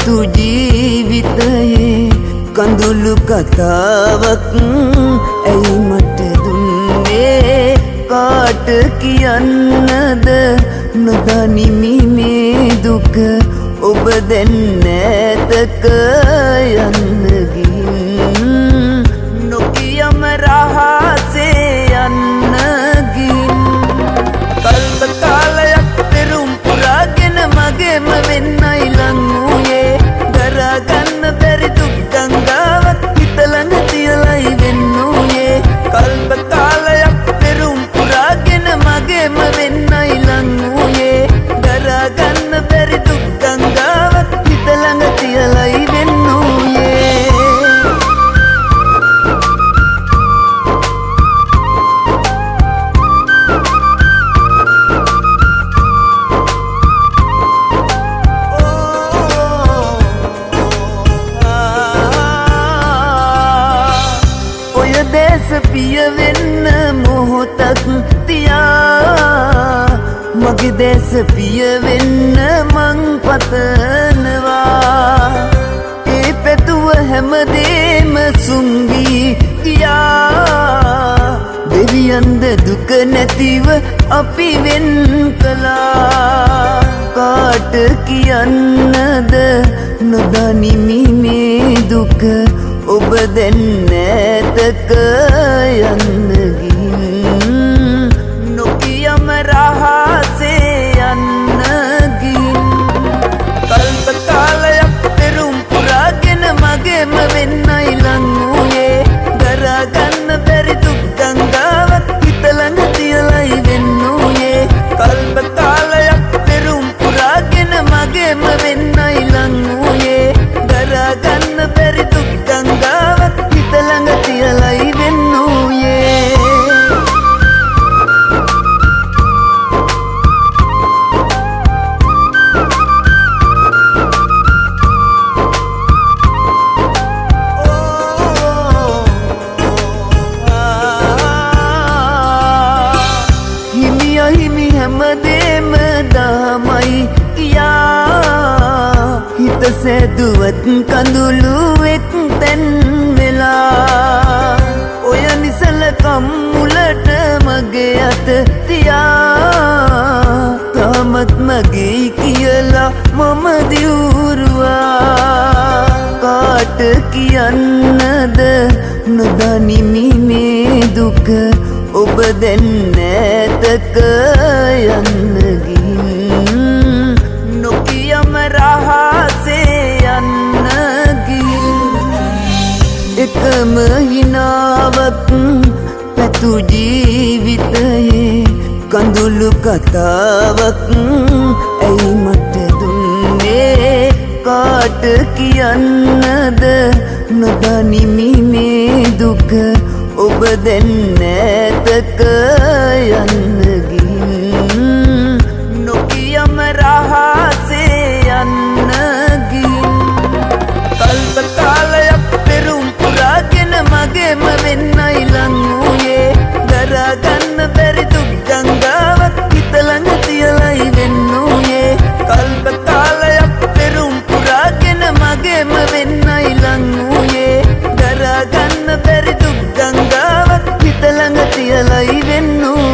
පැතු ජීවිතයේ කඳුළු කතාවක් ඇයි මට දුන්නේ කාට කියන්නද නොදනිමි මේ දුක ඔබ දැන් නැතක යන්න ගින් නොකියම රහසේ යන්න ගින් කල්ප කාලයක් පෙරුම් පුරාගෙන මගේම වෙන්නයි ලං වූයේ දරාගන්න බැරි දුක් ගංගාවක් හිත ළඟ තියලයි වෙන්නූයේ කල්ප කාලයක් පෙරුම් පුරාගෙන මගේම වෙන්නයි ලං වූයේ දරාගන්න බැරි දුක් ගංගාවක් හිත ළඟ තියලයි වෙන්නූයේ පිය වෙන්න මොහොතක් තියා මගේ දැස පිය වෙන්න මං පතනවා ඒ පැතුව හැමදේම සුන්වී ගියා දෙවියන්ද දුක නැතිව අපි වෙන් කළා කාට කියන්නද නොදනිමි මේ දුක ඔබ දැන් නැතක යන්න ගින් නොකියම රහසේ යන්න ගින් කල්ප කාලයක් පෙරුම් පුරාගෙන මගේම වෙන්නයි ලං වූයේ දරාගන්න බැරි දුක් ගංගාවක් හිත ළඟ තියලයි වෙන්නූයේ කල්ප කාලයක් පෙරුම් පුරාගෙන මගේම වෙන්නයි ලං වූයේ දරාගන්න බැරි දුක් ගංගාවක් හිත ළඟ තියලයි වෙන්නූයේ හිමි හැමදේම දාමයි කියා හිත සැදුවත් කඳුළු එක් තැන් වෙලා ඔය නිසල කම්මුලට මගේ අත තියා තාමත් මගේ කියලා මම දියුරුවා කාට කියන්නද නොදනිමි මේ දුක ඔබ දැන් නැතක යන්න ගින් නොකියම රහසේ යන්න ගින් එකම හිනාවක් පැතු ජීවිතයේ කඳුළු කතාවක් ඇයි මට දුන්නේ කාට කියන්නද නොදනිමි මේ දුක ඔබ දැන් නැතක යන්න ගින් නොකියම රහසේ යන්න ගින් කල්ප කාලයක් පෙරුම් පුරාගෙන මගේම වෙන්නයි ලං වූයේ දරාගන්න බැරි දුක් ගංගාවක් හිත ළඟ තියලයි වෙන්නූයේ කල්ප කාලයක් පෙරුම් පුරාගෙන මගේම වෙන්නයි ලං වූයේ දරාගන්න බැරි දුක් ගංගාවක් හිත ළඟ තියලයි වෙන්නූ